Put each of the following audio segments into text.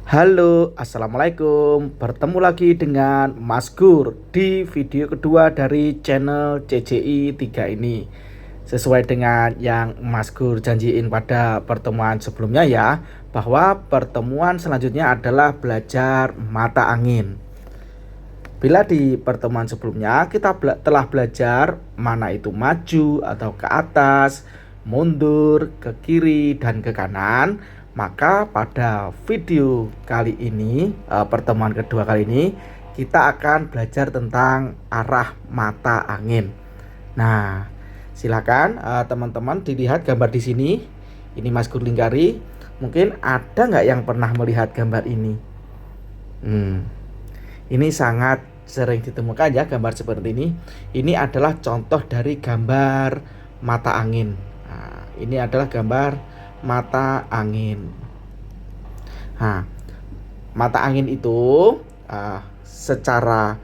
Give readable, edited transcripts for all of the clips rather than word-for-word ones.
Halo, assalamualaikum. Bertemu lagi dengan Mas Gur di video kedua dari channel CCI 3 ini. Sesuai dengan yang Mas Gur janjiin pada pertemuan sebelumnya ya, bahwa pertemuan selanjutnya adalah belajar mata angin. Bila di pertemuan sebelumnya kita telah belajar mana itu maju atau ke atas, mundur, ke kiri dan ke kanan, maka pada video kali ini, pertemuan kedua kali ini, kita akan belajar tentang arah mata angin. Nah, silakan teman-teman dilihat gambar di sini. Ini Mas Gur lingkari. Mungkin ada nggak yang pernah melihat gambar ini? Ini sangat sering ditemukan ya gambar seperti ini. Ini adalah contoh dari gambar mata angin. Nah, ini adalah gambar mata angin. Nah, mata angin itu secara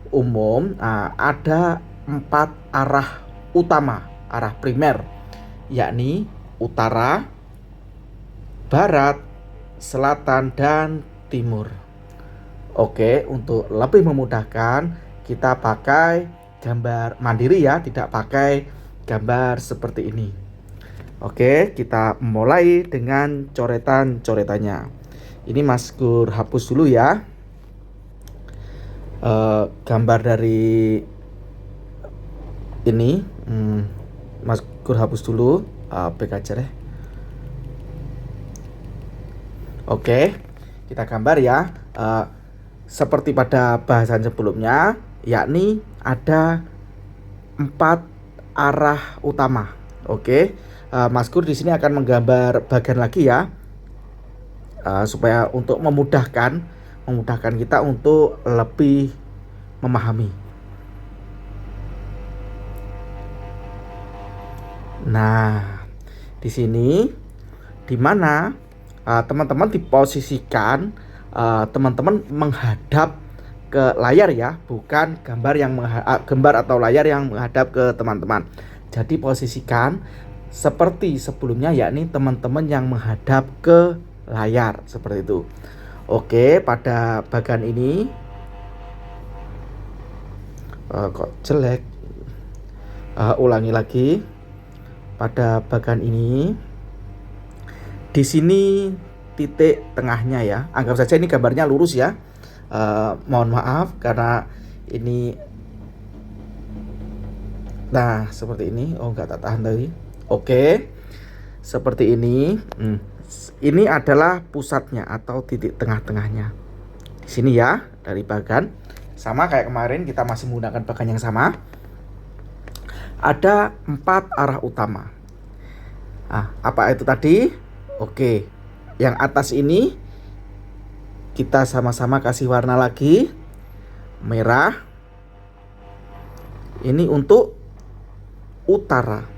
umum ada 4 arah utama, arah primer, yakni utara, barat, selatan, dan timur. Oke, untuk lebih memudahkan kita pakai gambar mandiri ya, tidak pakai gambar seperti ini. Oke, kita mulai dengan coretan-coretannya. Ini Mas Gur hapus dulu ya. Gambar dari ini Mas Gur hapus dulu. Back aja deh. Oke, kita gambar ya. Seperti pada bahasan sebelumnya, yakni ada 4 arah utama. Oke, Mas Gur di sini akan menggambar bagian lagi ya, supaya untuk memudahkan kita untuk lebih memahami. Nah, di sini di mana teman-teman diposisikan, teman-teman menghadap ke layar ya, bukan gambar atau layar yang menghadap ke teman-teman. Jadi posisikan seperti sebelumnya, yakni teman-teman yang menghadap ke layar seperti itu. Oke, pada bagian ini kok jelek. Ulangi lagi. Pada bagian ini, di sini titik tengahnya ya, anggap saja ini gambarnya lurus ya. Mohon maaf karena ini, nah seperti ini. Oh, nggak tak tahan tadi. Oke, seperti ini. Ini adalah pusatnya atau titik tengah-tengahnya di sini ya, dari bagan. Sama kayak kemarin kita masih menggunakan bagan yang sama. Ada 4 arah utama. Apa itu tadi? Oke, yang atas ini kita sama-sama kasih warna lagi, merah. Ini untuk utara.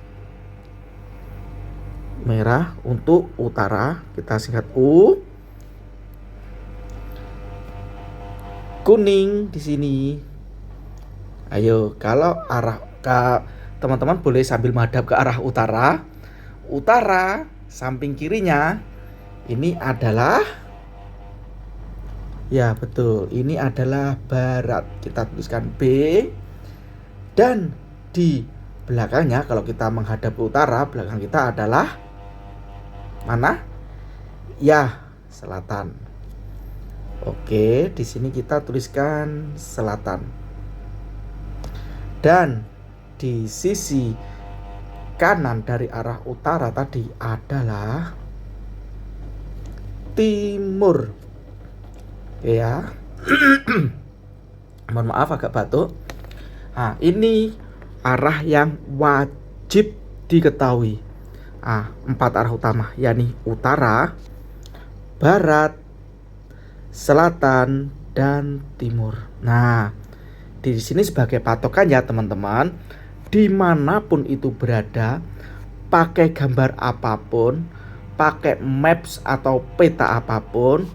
Merah untuk utara, kita singkat U. Kuning di sini. Ayo, kalau teman-teman boleh sambil menghadap ke arah utara. Utara samping kirinya ini adalah, ya betul, ini adalah barat. Kita tuliskan B. Dan di belakangnya, kalau kita menghadap ke utara, belakang kita adalah mana? Ya, selatan. Oke, di sini kita tuliskan selatan. Dan di sisi kanan dari arah utara tadi adalah timur. Ya. Mohon maaf agak batuk. Ini arah yang wajib diketahui. 4 arah utama, yakni utara, barat, selatan, dan timur. Nah, di sini sebagai patokan ya teman-teman, dimanapun itu berada, pakai gambar apapun, pakai maps atau peta apapun,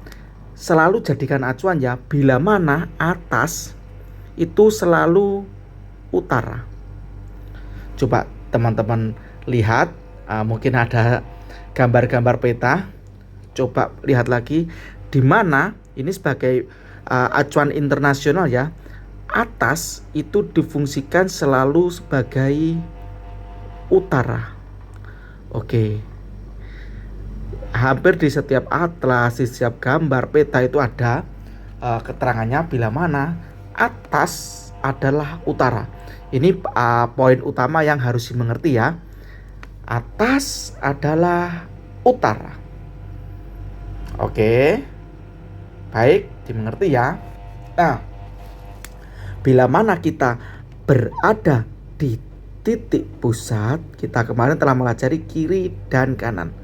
selalu jadikan acuan ya, bila mana atas itu selalu utara. Coba teman-teman lihat, mungkin ada gambar-gambar peta. Coba lihat lagi, di mana ini sebagai acuan internasional ya, atas itu difungsikan selalu sebagai utara. Oke. Hampir di setiap atlas, di setiap gambar peta itu ada keterangannya bila mana atas adalah utara. Ini poin utama yang harus dimengerti ya. Atas adalah utara. Oke. Baik, dimengerti ya. Nah, bila mana kita berada di titik pusat, kita kemarin telah mempelajari kiri dan kanan,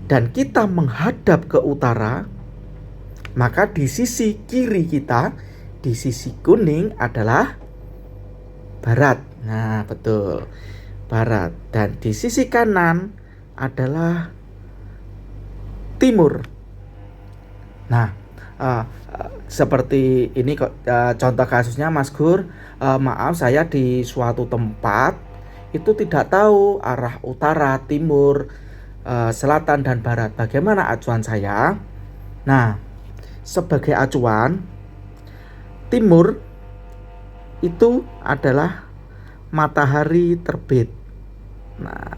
dan kita menghadap ke utara, maka di sisi kiri kita, di sisi kuning adalah barat. Nah, betul, barat. Dan di sisi kanan adalah timur. Nah, seperti ini contoh kasusnya Mas Gur, maaf saya di suatu tempat itu tidak tahu arah utara, timur, selatan dan barat. Bagaimana acuan saya? Nah, sebagai acuan, timur itu adalah matahari terbit. Nah,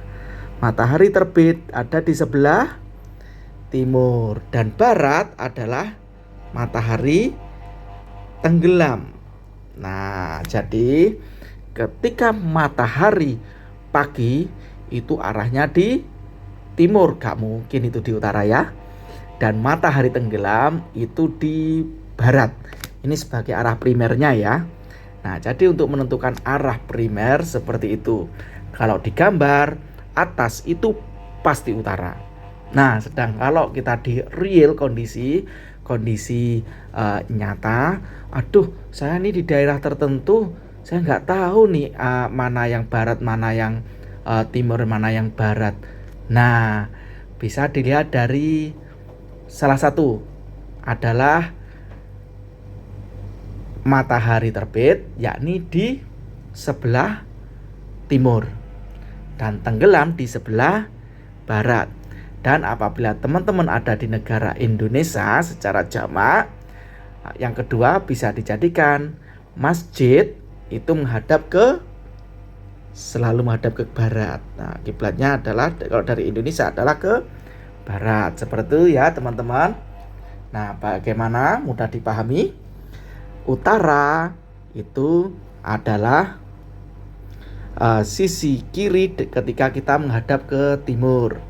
matahari terbit ada di sebelah timur, dan barat adalah matahari tenggelam. Nah, jadi ketika matahari pagi itu arahnya di timur, gak mungkin itu di utara ya. Dan matahari tenggelam itu di barat. Ini sebagai arah primernya ya. Nah, jadi untuk menentukan arah primer seperti itu. Kalau digambar, atas itu pasti utara. Nah, sedang kalau kita di real kondisi nyata, aduh, saya ini di daerah tertentu, saya nggak tahu nih mana yang barat, mana yang timur, mana yang barat. Nah, bisa dilihat dari salah satu adalah matahari terbit, yakni di sebelah timur, dan tenggelam di sebelah barat. Dan apabila teman-teman ada di negara Indonesia secara jamak, yang kedua bisa dijadikan masjid itu selalu menghadap ke barat. Nah, kiblatnya adalah kalau dari Indonesia adalah ke barat. Seperti itu ya teman-teman. Nah, bagaimana mudah dipahami? Utara itu adalah sisi kiri ketika kita menghadap ke timur,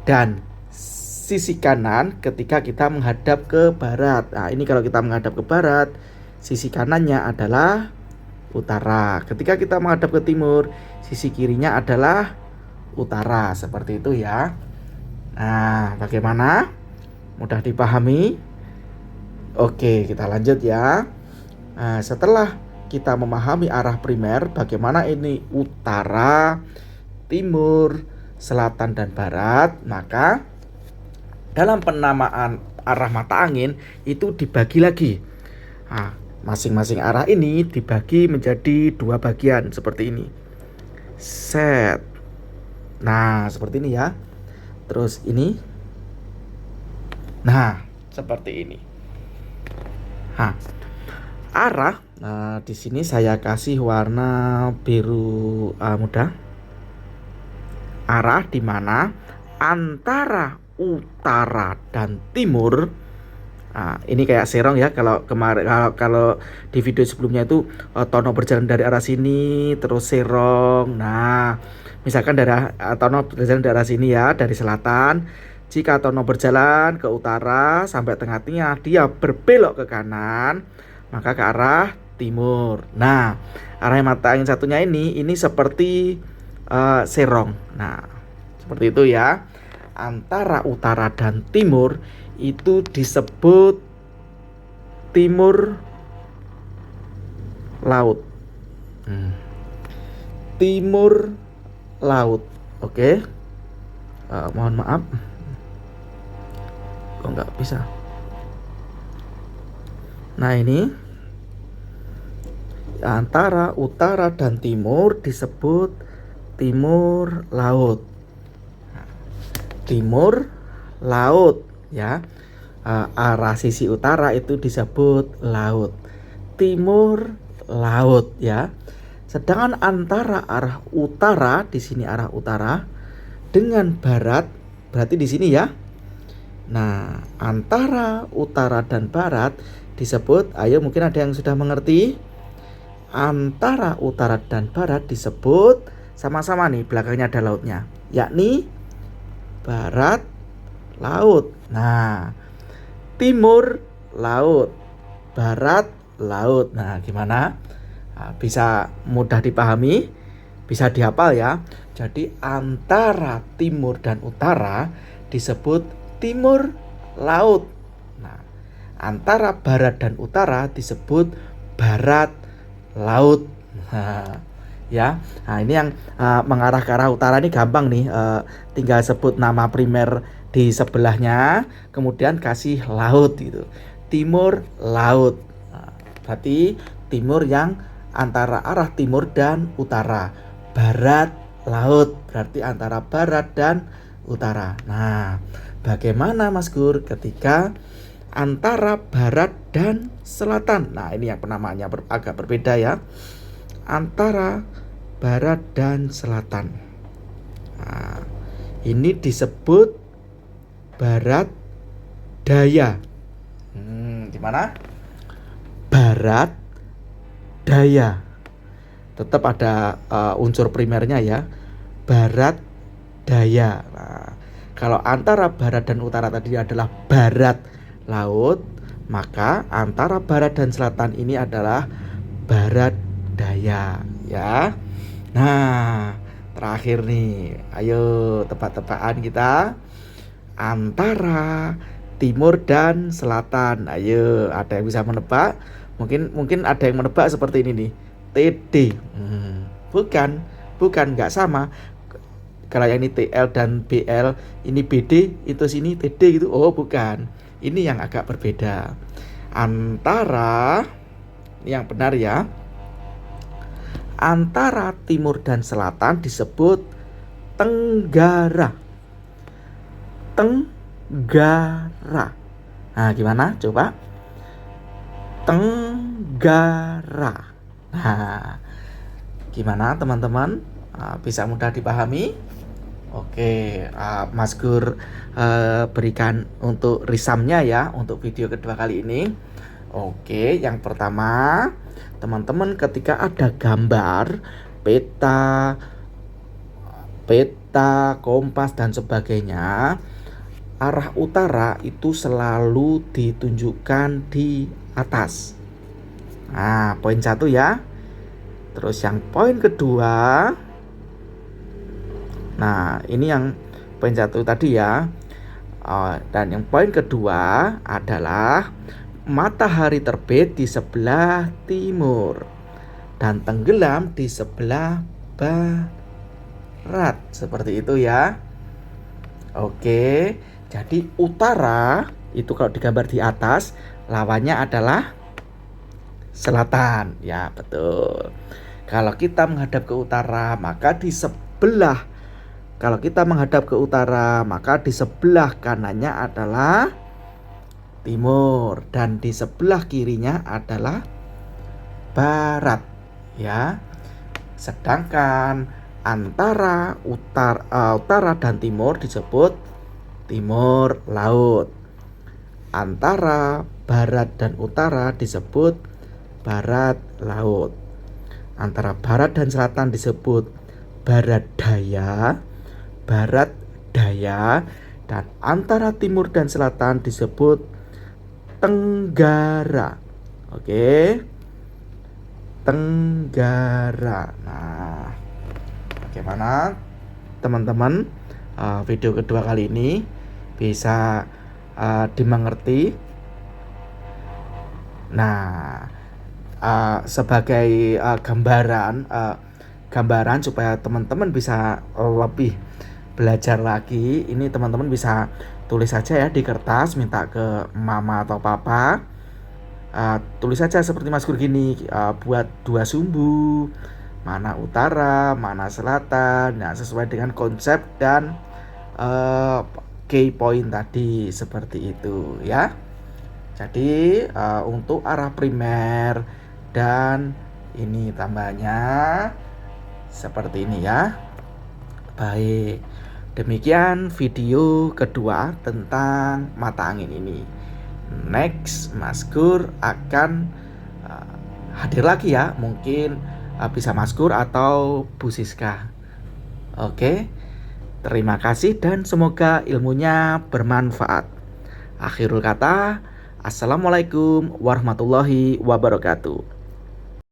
dan sisi kanan ketika kita menghadap ke barat. Nah, ini kalau kita menghadap ke barat, sisi kanannya adalah utara. Ketika kita menghadap ke timur, sisi kirinya adalah utara. Seperti itu ya. Nah, bagaimana? Mudah dipahami? Oke, kita lanjut ya. Nah, setelah kita memahami arah primer, bagaimana ini utara, timur, selatan dan barat, maka dalam penamaan arah mata angin itu dibagi lagi. Nah, masing-masing arah ini dibagi menjadi dua bagian seperti ini. Set. Nah, seperti ini ya. Terus ini. Nah, seperti ini. Nah, arah. Nah, di sini saya kasih warna biru muda. Arah di mana antara utara dan timur. Nah, ini kayak serong ya. Kalau kemarin kalau di video sebelumnya itu Tono berjalan dari arah sini terus serong. Nah, misalkan dari Tono berjalan dari arah sini ya, dari selatan. Jika Tono berjalan ke utara sampai tengah-tengah, dia berbelok ke kanan, maka ke arah timur. Nah, arah mata angin satunya ini seperti serong. Nah, seperti itu ya. Antara utara dan timur itu disebut timur laut. Timur laut. Oke. Mohon maaf. Kok nggak bisa? Nah, ini antara utara dan timur disebut timur laut. Timur laut ya. arah sisi utara itu disebut laut. Timur laut ya. Sedangkan antara arah utara, di sini arah utara dengan barat, berarti di sini ya. Nah, antara utara dan barat disebut, ayo mungkin ada yang sudah mengerti. Antara utara dan barat disebut sama-sama nih, belakangnya ada lautnya, yakni barat laut. Nah, timur laut, barat laut. Nah, gimana? Nah, bisa mudah dipahami, bisa dihafal ya. Jadi antara timur dan utara disebut timur laut. Nah, antara barat dan utara disebut barat laut. Nah, ya. Nah, ini yang mengarah ke arah utara ini gampang nih. Tinggal sebut nama primer di sebelahnya, kemudian kasih laut gitu. Timur laut. Nah, berarti timur yang antara arah timur dan utara. Barat laut berarti antara barat dan utara. Nah, bagaimana Mas Gur ketika antara barat dan selatan? Nah, ini yang penamaannya agak berbeda ya. Antara barat dan selatan. Nah, ini disebut barat daya. Gimana? Barat daya. Tetap ada unsur primernya ya. Barat daya. Nah, kalau antara barat dan utara tadi adalah barat laut, maka antara barat dan selatan ini adalah barat daya ya. Nah, terakhir nih, ayo tebak-tebakan kita antara timur dan selatan. Ayo, ada yang bisa menebak? Mungkin ada yang menebak seperti ini nih, TD. Bukan, nggak sama. Kalau yang ini TL dan BL, ini BD, itu sini TD gitu. Oh, bukan. Ini yang agak berbeda. Antara, ini yang benar ya. Antara timur dan selatan disebut tenggara. Tenggara. Nah, gimana? Coba. Tenggara. Nah, gimana teman-teman? Bisa mudah dipahami? Oke, Mas Gur berikan untuk risamnya ya untuk video kedua kali ini. Oke, yang pertama, teman-teman ketika ada gambar peta, kompas dan sebagainya, arah utara itu selalu ditunjukkan di atas. Nah, poin 1 ya. Terus yang poin kedua, nah ini yang poin 1 tadi ya. Dan yang poin kedua adalah matahari terbit di sebelah timur dan tenggelam di sebelah barat. Seperti itu ya. Oke, jadi utara itu kalau digambar di atas, lawannya adalah selatan. Ya, betul. Kalau kita menghadap ke utara, maka di sebelah kanannya adalah timur dan di sebelah kirinya adalah barat ya. Sedangkan antara utara dan timur disebut timur laut. Antara barat dan utara disebut barat laut. Antara barat dan selatan disebut barat daya, dan antara timur dan selatan disebut tenggara. Oke. Tenggara. Nah, bagaimana teman-teman video kedua kali ini bisa dimengerti? Nah, sebagai gambaran supaya teman-teman bisa lebih belajar lagi, ini teman-teman bisa tulis saja ya di kertas, minta ke mama atau papa, tulis saja seperti Mas Gur gini, buat 2 sumbu, mana utara, mana selatan. Nah, sesuai dengan konsep dan key point tadi, seperti itu ya. Jadi untuk arah primer dan ini tambahnya seperti ini ya. Baik, demikian video kedua tentang mata angin ini. Next, Mas Gur akan hadir lagi ya, mungkin bisa Mas Gur atau Bu Siska. Oke, terima kasih dan semoga ilmunya bermanfaat. Akhirul kata, Assalamualaikum warahmatullahi wabarakatuh.